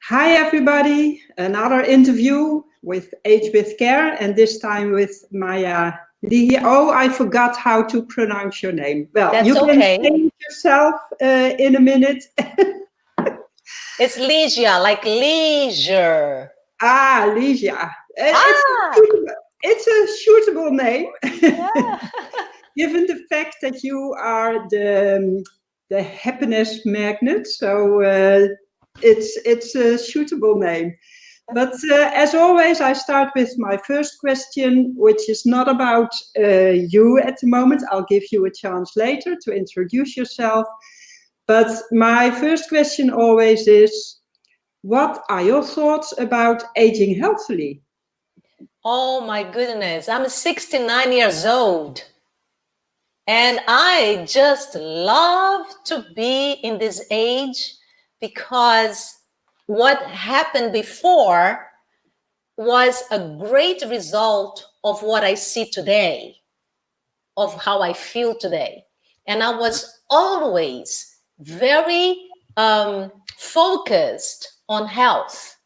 Hi, everybody. Another interview with Age with Care, and this time with Maya Lygya. Oh, I forgot how to pronounce your name. Well, you That's can say okay. it yourself in a minute. It's Lygya, like leisure. Lygya. Ah, It's a suitable name, yeah. given the fact that you are the happiness magnet. So it's a suitable name. But as always, I start with my first question, which is not about you at the moment. I'll give you a chance later to introduce yourself. But my first question always is, what are your thoughts about aging healthily? Oh my goodness. I'm 69 years old and I just love to be in this age because what happened before was a great result of what I see today, of how I feel today. And I was always very focused on health.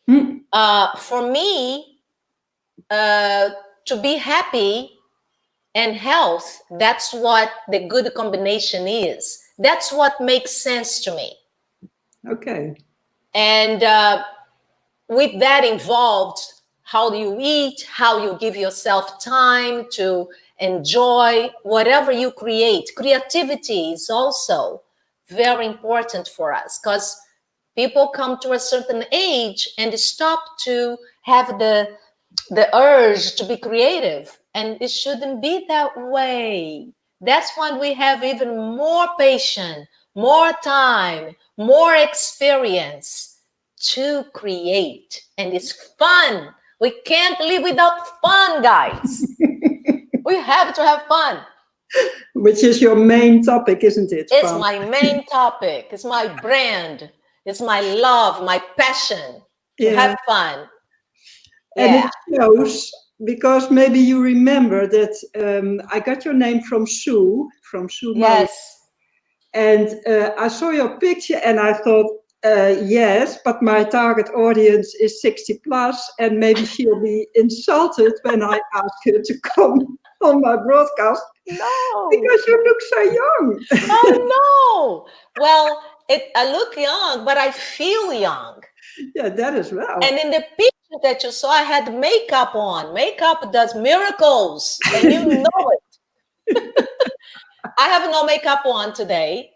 Hmm. For me, uh, to be happy and health, that's what the good combination is. That's what makes sense to me. Okay. And with that involved, how do you eat, how you give yourself time to enjoy whatever you create. Creativity is also very important for us because people come to a certain age and stop to have the urge to be creative, and it shouldn't be that way. That's when we have even more patience, more time, more experience to create, and it's fun. We can't live without fun, guys. We have to have fun. Which is your main topic, isn't it? It's Fun. my main topic. It's my brand. It's my love, my passion to Yeah. have fun. And it Yeah. shows because maybe you remember that I got your name from Sue Mo. Yes. And I saw your picture and I thought, yes, but my target audience is 60 plus, and maybe she'll be insulted when I ask her to come on my broadcast No. because you look so young. Oh no. Well, I look young, but I feel young. Yeah, that as well. And in the picture that you saw, I had makeup on. Makeup does miracles, and you know it. I have no makeup on today,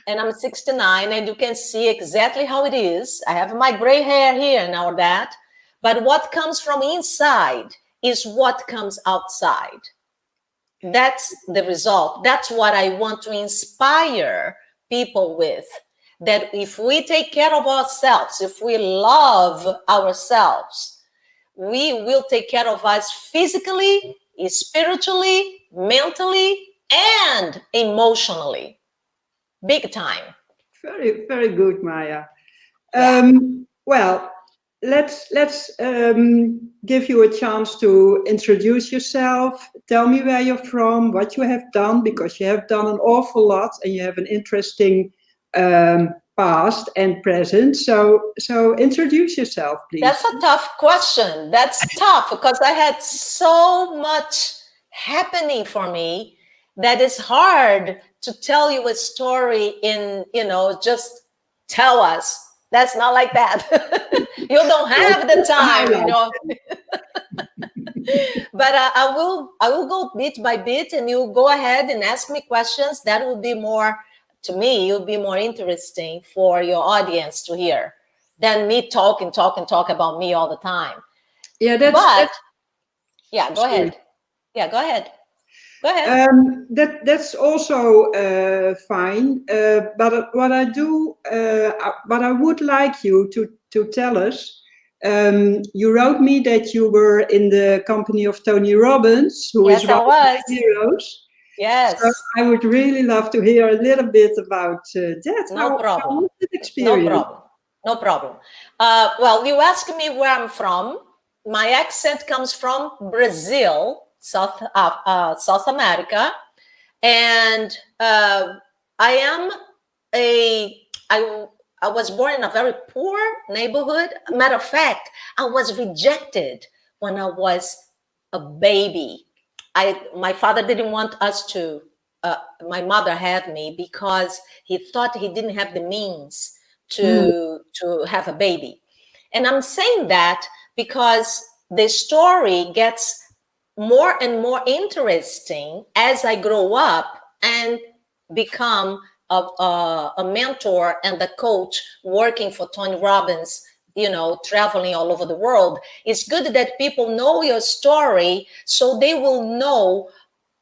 and I'm 69, and you can see exactly how it is. I have my gray hair here and all that. But what comes from inside is what comes outside. That's the result. That's what I want to inspire people with. That if we take care of ourselves, if we love ourselves, we will take care of us physically, spiritually, mentally, and emotionally. Big time. Very, very good, Maya. Yeah. Well, let's give you a chance to introduce yourself. Tell me where you're from, what you have done, because you have done an awful lot, and you have an interesting past and present. So introduce yourself, That's please. a tough question. That's tough because I had so much happening for me that it's hard to tell you a story in, just tell us. That's not like that. You don't have the time, Highlight. But I will go bit by bit, and you go ahead and ask me questions. That will be more, to me, it will be more interesting for your audience to hear than me talk and talk and talk about me all the time. Yeah, But that's yeah, go sorry. ahead. Yeah, go ahead. Go ahead. That's also fine. But what I would like you to tell us. You wrote me that you were in the company of Tony Robbins, who is Yes, one I of my was. heroes. So Yes. I would really love to hear a little bit about that. No How problem. was that No experience? problem. No problem. Well, you asked me where I'm from. My accent comes from Brazil, South America, and I am a I I was born in a very poor neighborhood. Matter of fact, I was rejected when I was a baby. My father didn't want us to. My mother had me because he thought he didn't have the means Mm. to have a baby. And I'm saying that because the story gets more and more interesting as I grow up and become a mentor and a coach working for Tony Robbins, traveling all over the world. It's good that people know your story so they will know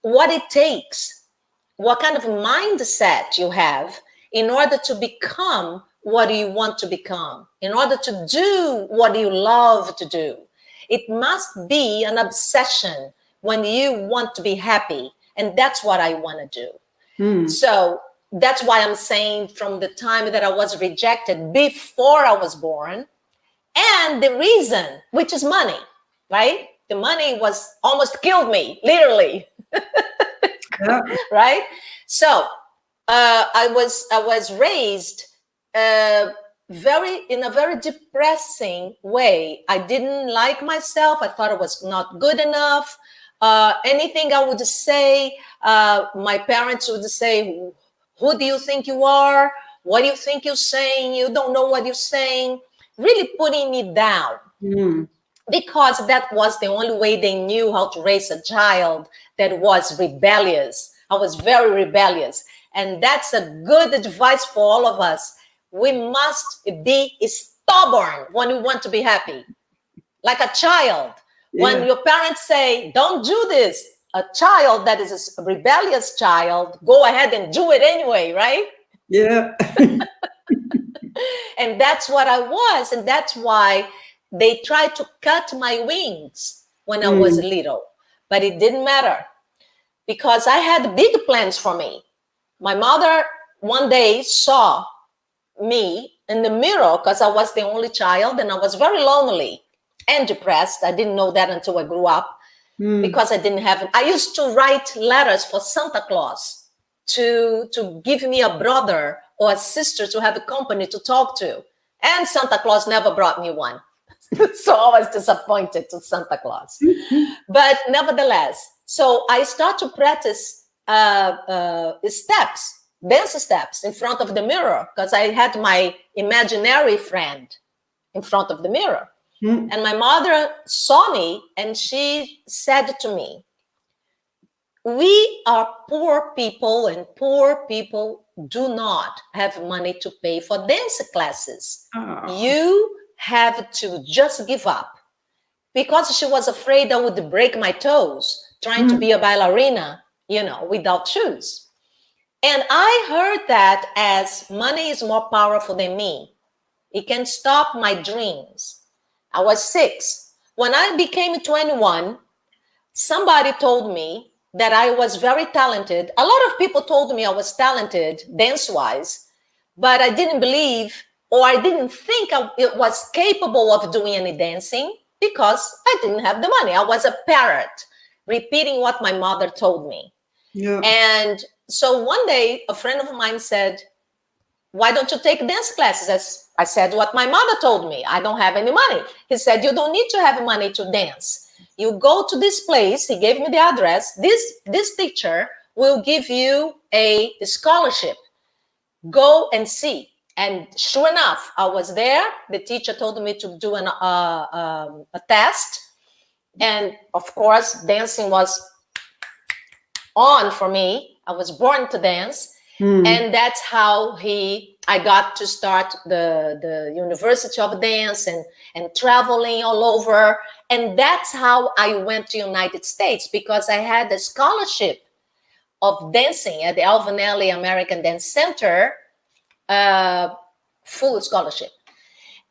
what it takes, what kind of mindset you have in order to become what you want to become, in order to do what you love to do. It must be an obsession when you want to be happy. And that's what I want to do. Mm. So that's why I'm saying from the time that I was rejected before I was born, and the reason, which is money, right? The money was almost killed me, literally. Yeah. Right? So I was raised in a very depressing way. I didn't like myself. I thought I was not good enough. Anything I would say, my parents would say, "Who do you think you are? What do you think you're saying? You don't know what you're saying." Really putting me down. Mm. Because that was the only way they knew how to raise a child that was rebellious. I was very rebellious. And that's a good advice for all of us. We must be stubborn when we want to be happy. Like a child. When Yeah. your parents say, don't do this, a child that is a rebellious child, go ahead and do it anyway, right? Yeah. And that's what I was. And that's why they tried to cut my wings when I was little. But it didn't matter because I had big plans for me. My mother one day saw me in the mirror because I was the only child and I was very lonely and depressed. I didn't know that until I grew up because I didn't have. I used to write letters for Santa Claus to give me a brother or a sister to have a company to talk to. And Santa Claus never brought me one. So I was disappointed to Santa Claus. But nevertheless, so I start to practice steps, dance steps in front of the mirror because I had my imaginary friend in front of the mirror. And my mother saw me and she said to me, "We are poor people and poor people do not have money to pay for dance classes. Oh. You have to just give up." Because she was afraid I would break my toes trying to be a ballerina, without shoes. And I heard that as money is more powerful than me. It can stop my dreams. I was 6. When I became 21, somebody told me that I was very talented. A lot of people told me I was talented dance-wise, but I didn't believe or I didn't think I was capable of doing any dancing because I didn't have the money. I was a parrot repeating what my mother told me. Yeah. And so one day a friend of mine said, "Why don't you take dance classes?" As I said what my mother told me. I don't have any money. He said, "You don't need to have money to dance. You go to this place." He gave me the address. This teacher will give you a scholarship. Go and see. And sure enough, I was there. The teacher told me to do a test. And of course, dancing was on for me. I was born to dance. And that's how I got to start the University of Dance and traveling all over. And that's how I went to United States because I had a scholarship of dancing at the Alvanelli American Dance Center, full scholarship.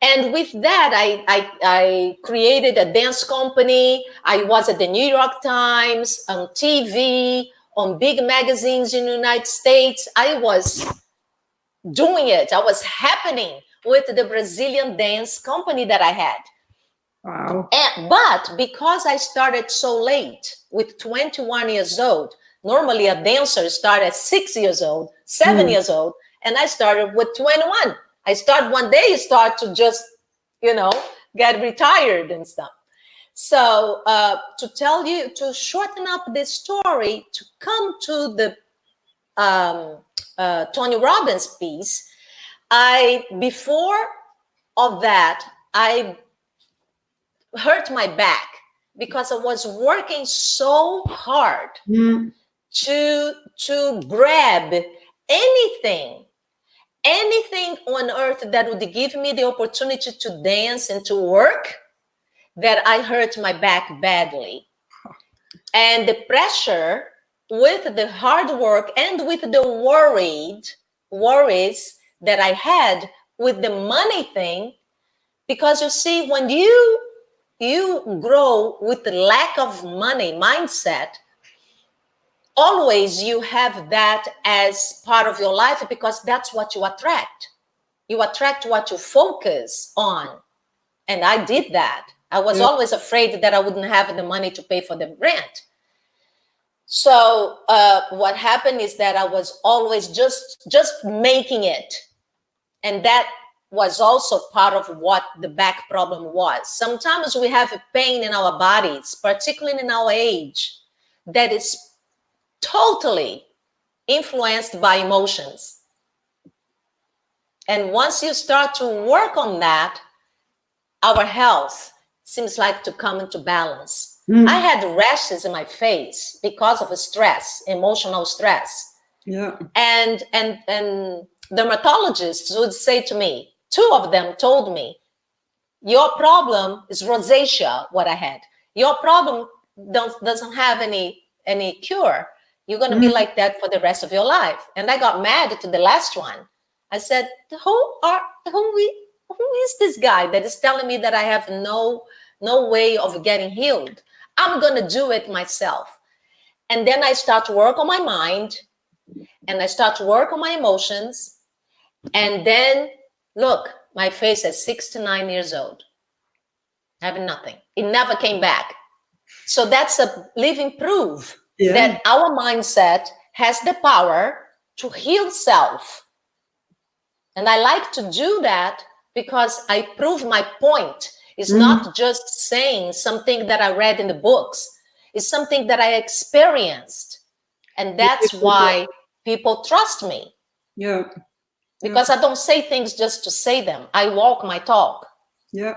And with that, I created a dance company. I was at the New York Times, on TV, on big magazines in the United States. I was doing it. I was happening with the Brazilian dance company that I had. Wow. But because I started so late, with 21 years old, normally a dancer starts at 6 years old, 7 years old, and I started with 21. I start one day, you start to just, get retired and stuff. So to tell you, to shorten up this story, to come to the Tony Robbins piece, before of that, I hurt my back because I was working so hard to grab anything on earth that would give me the opportunity to dance and to work, that I hurt my back badly. And the pressure with the hard work and with the worries that I had with the money thing, because you see, when you grow with the lack of money mindset, always you have that as part of your life, because that's what you attract. You attract what you focus on. And I did that. I was always afraid that I wouldn't have the money to pay for the rent. So what happened is that I was always just making it. And that was also part of what the back problem was. Sometimes we have a pain in our bodies, particularly in our age, that is totally influenced by emotions. And once you start to work on that, our health seems like to come into balance. I had rashes in my face because of stress, emotional stress. Yeah. And dermatologists would say to me, 2 of them told me, your problem is rosacea, what I had. Your problem doesn't have any cure. You're going to be like that for the rest of your life. And I got mad to the last one. I said, who is this guy that is telling me that I have no way of getting healed? I'm going to do it myself. And then I start to work on my mind, and I start to work on my emotions. And then, look, my face at 69 years old, having nothing. It never came back. So that's a living proof that our mindset has the power to heal self. And I like to do that because I prove my point. It's not just saying something that I read in the books. It's something that I experienced. And that's why people trust me. Yeah. Because I don't say things just to say them. I walk my talk. Yeah.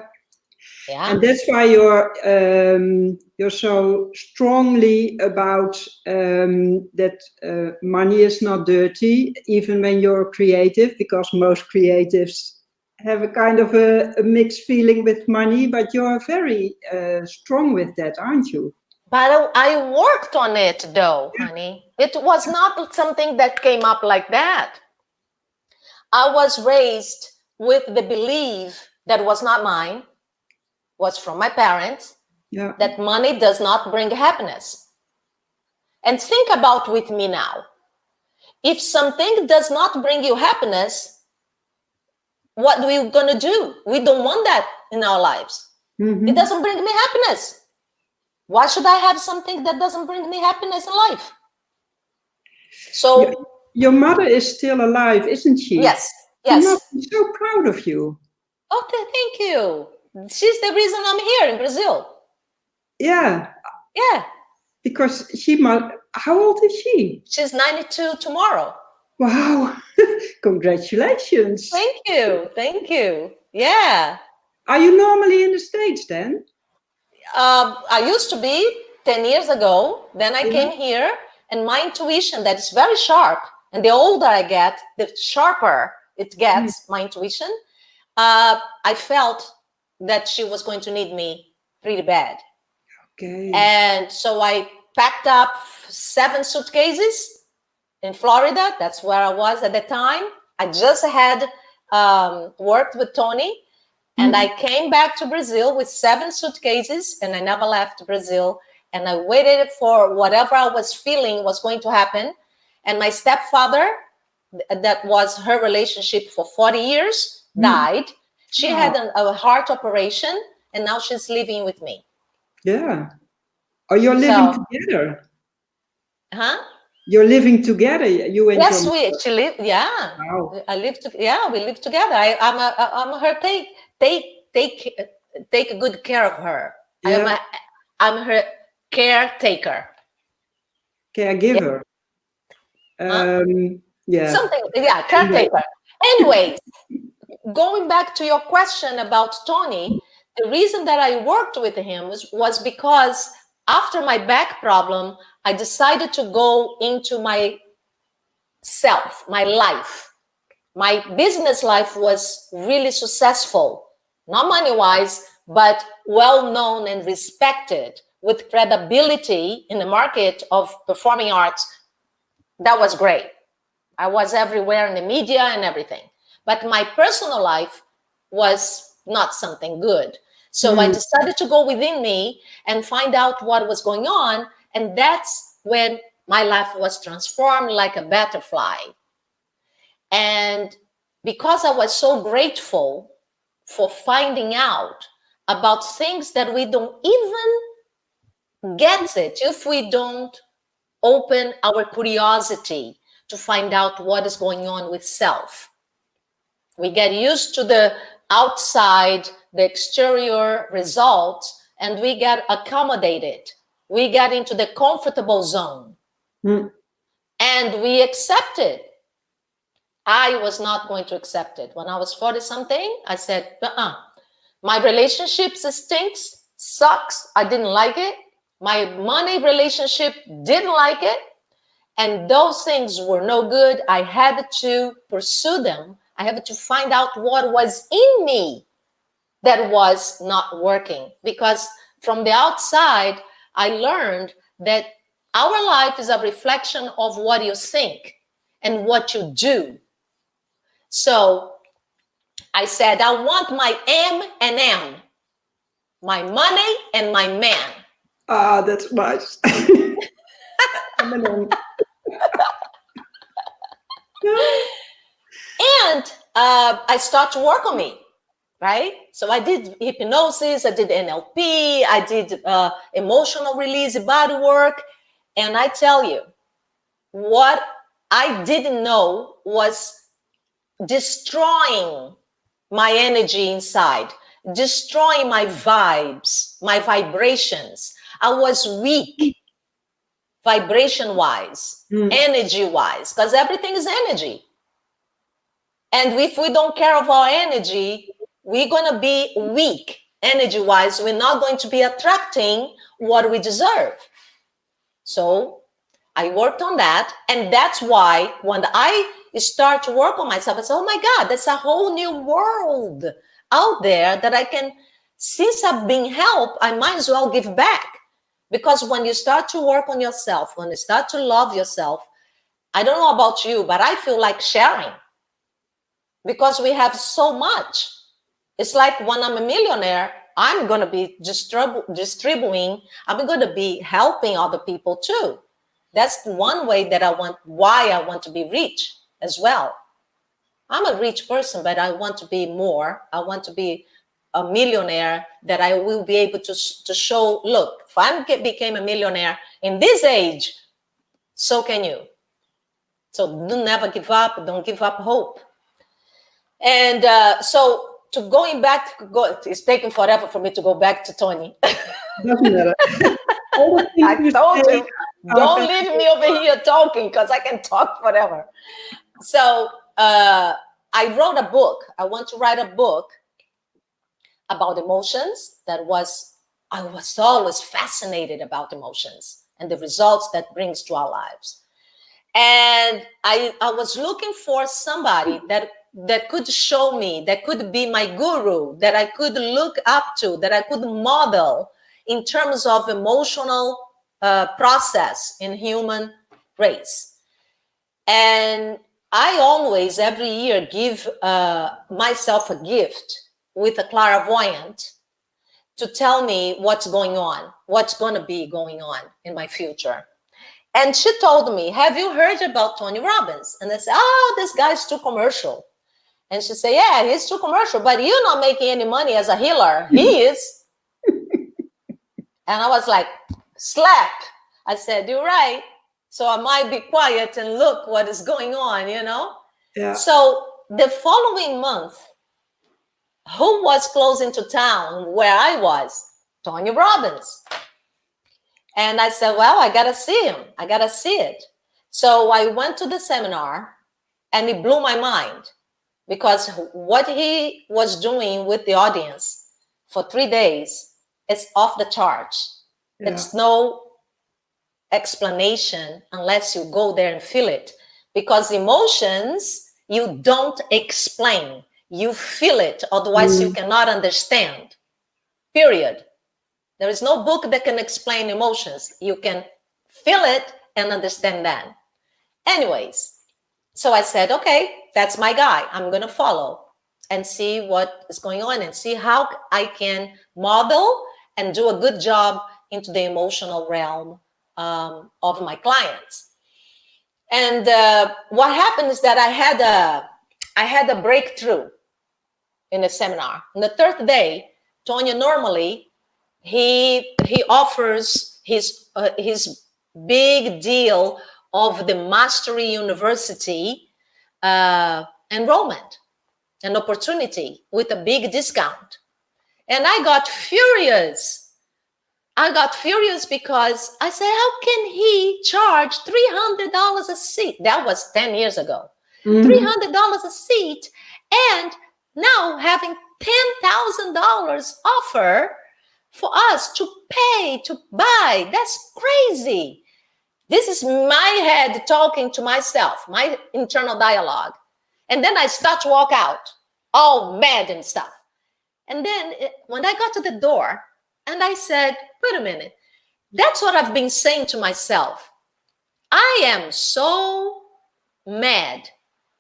Yeah. And that's why you're so strongly about that money is not dirty, even when you're creative, because most creatives have a kind of a mixed feeling with money, but you're very strong with that, aren't you? But I worked on it though, honey. It was not something that came up like that. I was raised with the belief that was not mine, was from my parents, that money does not bring happiness. And think about with me now. If something does not bring you happiness, what are we going to do? We don't want that in our lives. It doesn't bring me happiness. Why should I have something that doesn't bring me happiness in life? So your mother is still alive, isn't she? Yes. She must be so proud of you. Okay, thank you. She's the reason I'm here in Brazil. Yeah. Yeah. Because how old is she? She's 92 tomorrow. Wow. Congratulations. Thank you. Thank you. Yeah. Are you normally in the States then? I used to be 10 years ago. Then I came here, and my intuition that is very sharp. And the older I get, the sharper it gets, my intuition. I felt that she was going to need me pretty bad. Okay. And so I packed up 7 suitcases in Florida. That's where I was at the time. I just had worked with Tony, and I came back to Brazil with 7 suitcases, and I never left Brazil. And I waited for whatever I was feeling was going to happen. And my stepfather, that was her relationship for 40 years, died. She had a heart operation, and now she's living with me. Yeah. Are you living together? Huh? You're living together, you and Yes, your we actually live. Yeah, wow. I live. Yeah, we live together. I'm her take good care of her. Yeah, I'm her caretaker. Yeah, caregiver. huh? Yeah. Something. Yeah, caretaker. Anyways, going back to your question about Tony, the reason that I worked with him was because after my back problem, I decided to go into my self, my life. My business life was really successful, not money wise, but well known and respected with credibility in the market of performing arts. That was great. I was everywhere in the media and everything. But my personal life was not something good. So I decided to go within me and find out what was going on. And that's when my life was transformed like a butterfly. And because I was so grateful for finding out about things that we don't even get it if we don't open our curiosity to find out what is going on with self. We get used to the outside, the exterior results, and we get accommodated. We get into the comfortable zone and we accept it. I was not going to accept it. When I was 40 something, I said, my relationships stinks, sucks. I didn't like it. My money relationship didn't like it. And those things were no good. I had to pursue them. I had to find out what was in me that was not working. Because from the outside, I learned that our life is a reflection of what you think and what you do. So I said, I want my M and M, my money and my man. Ah, that's nice. And I start to work on me, right? So I did hypnosis, I did NLP, I did emotional release, body work. And I tell you, what I didn't know was destroying my energy inside, destroying my vibes, my vibrations. I was weak vibration wise, energy wise, because everything is energy. And if we don't care of our energy, we're going to be weak energy wise. We're not going to be attracting what we deserve. So I worked on that. And that's why when I start to work on myself, I say, oh my God, that's a whole new world out there that I can, since I've been helped, I might as well give back. Because when you start to work on yourself, when you start to love yourself, I don't know about you, but I feel like sharing because we have so much. It's like when I'm a millionaire, I'm going to be distributing, I'm going to be helping other people too. That's one way that why I want to be rich as well. I'm a rich person, but I want to be more. I want to be a millionaire that I will be able to show, look, if I became a millionaire in this age, so can you. So do never give up. Don't give up hope. And so to going back, it's taking forever for me to go back to Tony. Doesn't matter. I told you, don't leave me over here talking because I can talk forever. So I wrote a book. I want to write a book about emotions. I was always fascinated about emotions and the results that brings to our lives. And I was looking for somebody that could show me, that could be my guru, that I could look up to, that I could model in terms of emotional process in human race. And I always, every year, give myself a gift with a clairvoyant to tell me what's going on, what's going to be going on in my future. And she told me, have you heard about Tony Robbins? And I said, oh, this guy's too commercial. And she said, yeah, he's too commercial, but you're not making any money as a healer. He is. And I was like, slap. I said, you're right. So I might be quiet and look what is going on, you know? Yeah. So the following month, who was closing to town where I was? Tony Robbins. And I said, well, I got to see him. I got to see it. So I went to the seminar and it blew my mind because what he was doing with the audience for 3 days is off the charts. Yeah. It's no explanation unless you go there and feel it, because emotions you don't explain, you feel it, otherwise you cannot understand, period. There is no book that can explain emotions. You can feel it and understand that. Anyways, so I said, okay, that's my guy. I'm going to follow and see what is going on and see how I can model and do a good job into the emotional realm of my clients. And what happened is that I had a breakthrough in the seminar. On the third day, Tonya normally he offers his big deal of the Mastery University enrollment, an opportunity with a big discount. And I got furious. Because I said, how can he charge $300 a seat? That was 10 years ago. $300 a seat, and now having $10,000 offer for us to pay, to buy. That's crazy. This is my head talking to myself, my internal dialogue. And then I start to walk out, all mad and stuff. And then when I got to the door, and I said, wait a minute, that's what I've been saying to myself. I am so mad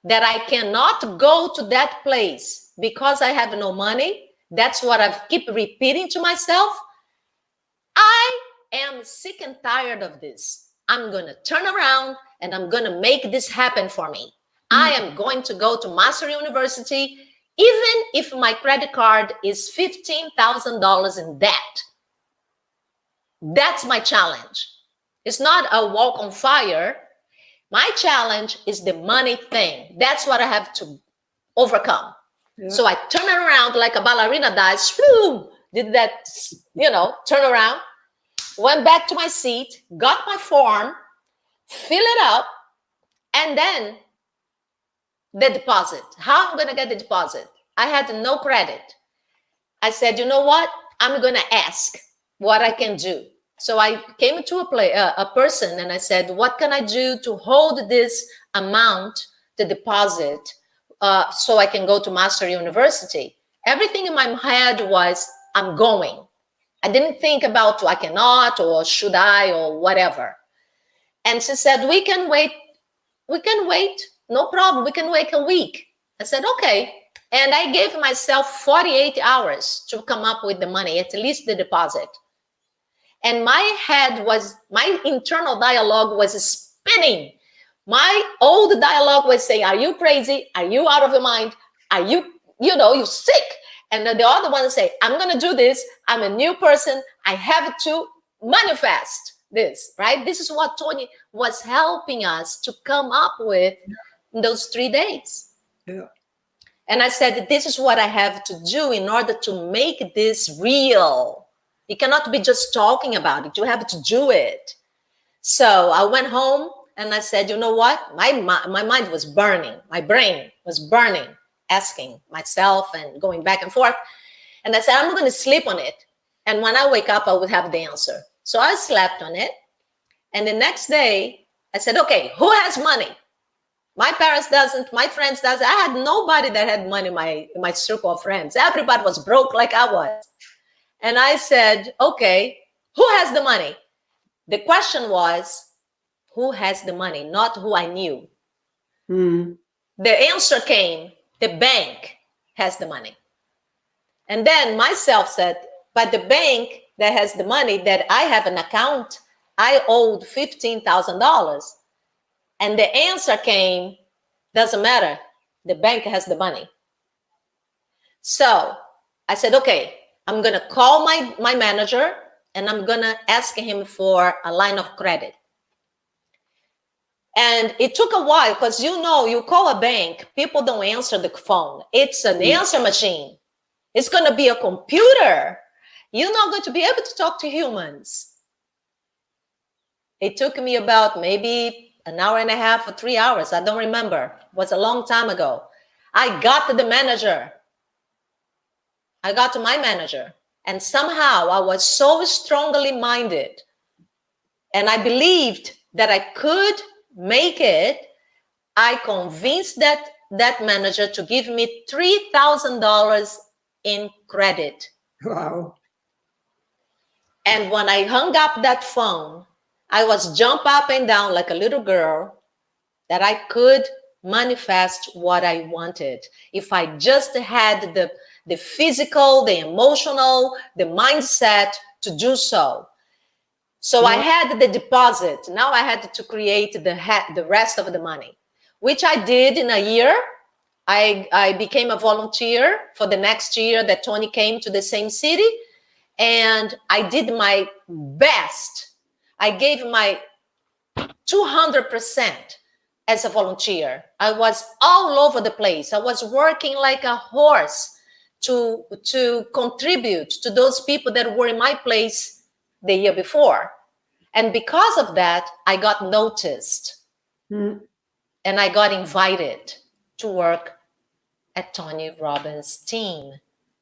that I cannot go to that place because I have no money. That's what I keep repeating to myself. I am sick and tired of this. I'm going to turn around and I'm going to make this happen for me. I am going to go to Master University, even if my credit card is $15,000 in debt. That's my challenge. It's not a walk on fire. My challenge is the money thing. That's what I have to overcome. Yeah. So I turn around like a ballerina does. Did that, turn around. Went back to my seat, got my form, fill it up, and then the deposit. How I'm going to get the deposit? I had no credit. I said, you know what? I'm going to ask what I can do. So I came to a person and I said, what can I do to hold this amount, the deposit, so I can go to Master University? Everything in my head was, I'm going. I didn't think about I cannot or should I or whatever. And she said, we can wait. No problem. We can wait a week. I said, okay. And I gave myself 48 hours to come up with the money, at least the deposit. And my internal dialogue was spinning. My old dialogue was saying, are you crazy? Are you out of your mind? Are you, you sick? And then the other one say, I'm going to do this. I'm a new person. I have to manifest this, right? This is what Tony was helping us to come up with in those 3 days. Yeah. And I said, this is what I have to do in order to make this real. You cannot be just talking about it. You have to do it. So I went home and I said, you know what? My mind was burning. My brain was burning, asking myself and going back and forth. And I said, I'm going to sleep on it. And when I wake up, I would have the answer. So I slept on it. And the next day, I said, okay, who has money? My parents doesn't, my friends doesn't. I had nobody that had money in my circle of friends. Everybody was broke like I was. And I said, okay, who has the money? The question was, who has the money, not who I knew. The answer came, the bank has the money. And then myself said, but the bank that has the money, that I have an account, I owed $15,000. And the answer came, doesn't matter, the bank has the money. So I said, okay, I'm going to call my manager and I'm going to ask him for a line of credit. And it took a while because, you know, you call a bank, people don't answer the phone. It's an answer machine. It's going to be a computer. You're not going to be able to talk to humans. It took me about maybe an hour and a half or 3 hours. I don't remember. It was a long time ago. I got to the manager. I got to my manager. And somehow I was so strongly minded. And I believed that I could make it. I convinced that manager to give me $3,000 in credit. Wow. And when I hung up that phone, I was jump up and down like a little girl, that I could manifest what I wanted. If I just had the physical, the emotional, the mindset to do so. So I had the deposit. Now I had to create the rest of the money, which I did in a year. I became a volunteer for the next year that Tony came to the same city. And I did my best. I gave my 200% as a volunteer. I was all over the place. I was working like a horse to contribute to those people that were in my place the year before. And because of that, I got noticed. And I got invited to work at Tony Robbins' team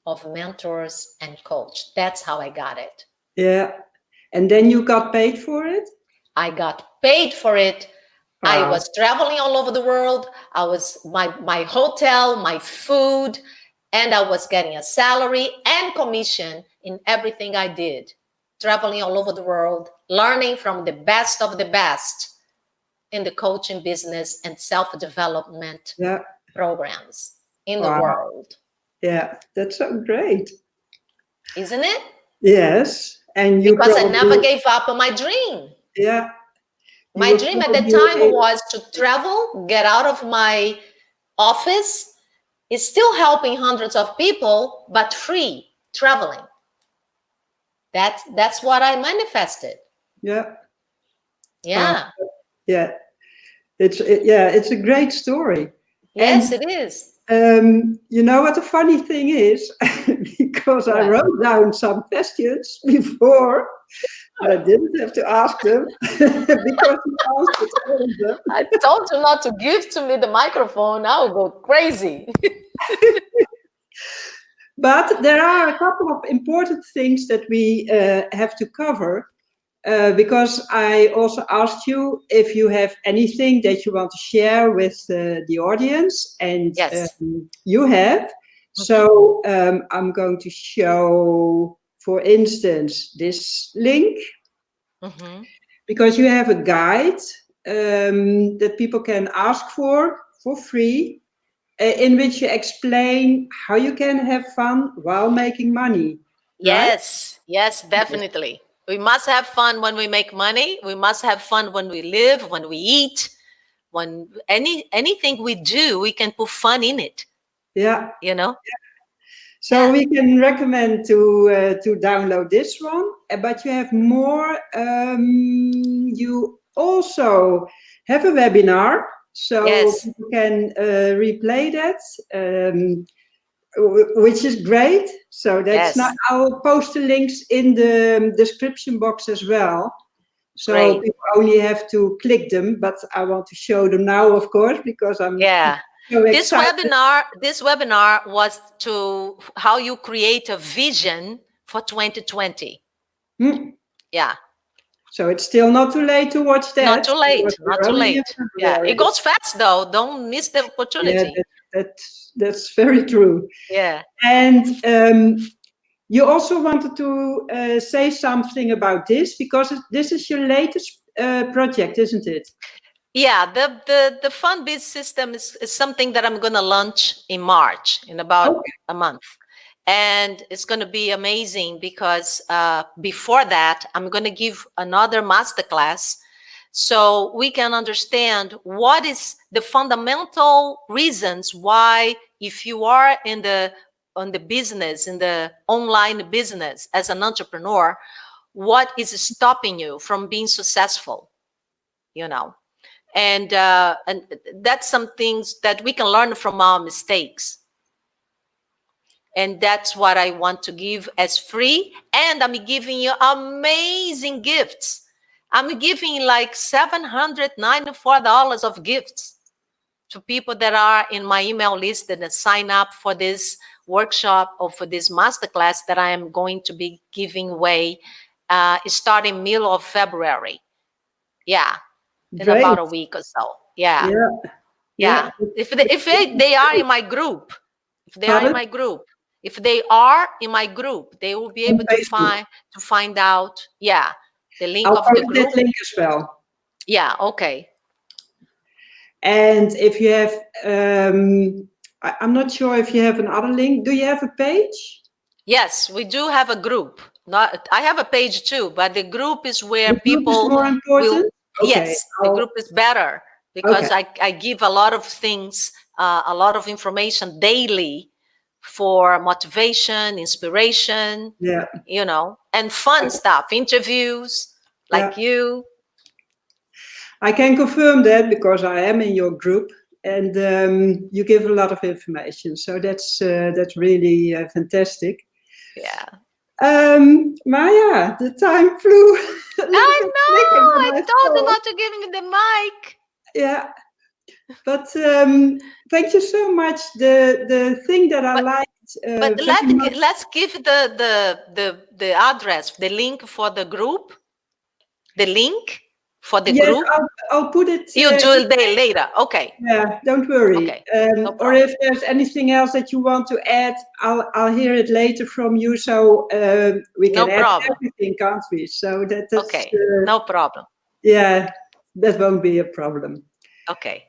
of mentors and coach. That's how I got it. Yeah. And then you got paid for it? I got paid for it. Wow. I was traveling all over the world. I was my hotel, my food, and I was getting a salary and commission in everything I did. Traveling all over the world, learning from the best of the best in the coaching business and self-development programs in the world. Yeah, that's so great. Isn't it? Yes. And you because I never gave up on my dream. Yeah. My dream at that time was to travel, get out of my office. It's still helping hundreds of people, but free, traveling. That's what I manifested. Yeah. Yeah. Yeah. It's a great story. Yes, it is. You know what the funny thing is? Because I wrote down some questions before, but I didn't have to ask them because you answered all of them. I told you not to give to me the microphone. I'll go crazy. But there are a couple of important things that we have to cover. Because I also asked you if you have anything that you want to share with the audience, and you have. So I'm going to show, for instance, this link, because you have a guide that people can ask for free, in which you explain how you can have fun while making money. Yes, right? Yes, definitely. We must have fun when we make money. We must have fun when we live, when we eat, when anything we do, we can put fun in it. Yeah. You know? Yeah. So we can recommend to download this one, but you have more. You also have a webinar, so you can replay that. Which is great. So that's not. I'll post the links in the description box as well. So people only have to click them, but I want to show them now, of course, because I'm so excited. This webinar was to how you create a vision for 2020. Yeah. So it's still not too late to watch that. Not too late. Not too late. Yeah, it goes fast though. Don't miss the opportunity. Yeah, that's very true. Yeah. And you also wanted to say something about this, because this is your latest project, isn't it? Yeah, the Fun Biz system is something that I'm going to launch in March, in about a month. And it's going to be amazing because before that, I'm going to give another masterclass so we can understand what is the fundamental reasons why, if you are on the business, in the online business as an entrepreneur, what is stopping you from being successful, you know? And that's some things that we can learn from our mistakes. And that's what I want to give as free. And I'm giving you amazing gifts. I'm giving like $794 of gifts to people that are in my email list that sign up for this workshop or for this masterclass that I am going to be giving away starting middle of February. Yeah, in about a week or so. Yeah. If they are in my group, they are in my group, they will be able to find out. Yeah, the link of the group. That link as well. Yeah. Okay. And if you have, I'm not sure if you have another link. Do you have a page? Yes, we do have a group. I have a page too, but the group is where the group people is more important. Yes, the group is better because I give a lot of things, a lot of information daily for motivation, inspiration, you know, and fun stuff, interviews like you. I can confirm that because I am in your group, and you give a lot of information. So that's really fantastic. Yeah. Maya, the time flew. I know. I told you not to give me the mic. Yeah. But thank you so much. The thing that I liked. But let's give the address, the link for the group. The link for the group. I'll put it. You do it later. Okay. Yeah, don't worry. Okay. No or if there's anything else that you want to add, I'll hear it later from you. So we can add everything, can't we? So that's okay. No problem. Yeah, that won't be a problem. Okay.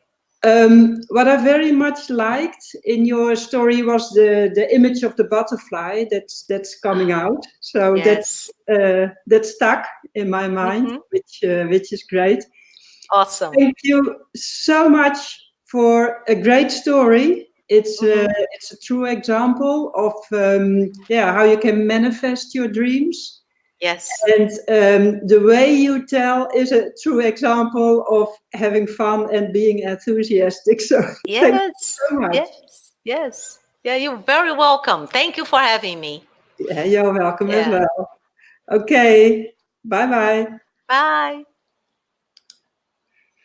What I very much liked in your story was the image of the butterfly that's coming out. So that stuck in my mind, which is great. Awesome. Thank you so much for a great story. It's a true example of how you can manifest your dreams. Yes. And the way you tell is a true example of having fun and being enthusiastic. So thank you so much. Yes. Yeah, you're very welcome. Thank you for having me. Yeah, you're welcome as well. Okay. Bye-bye. Bye.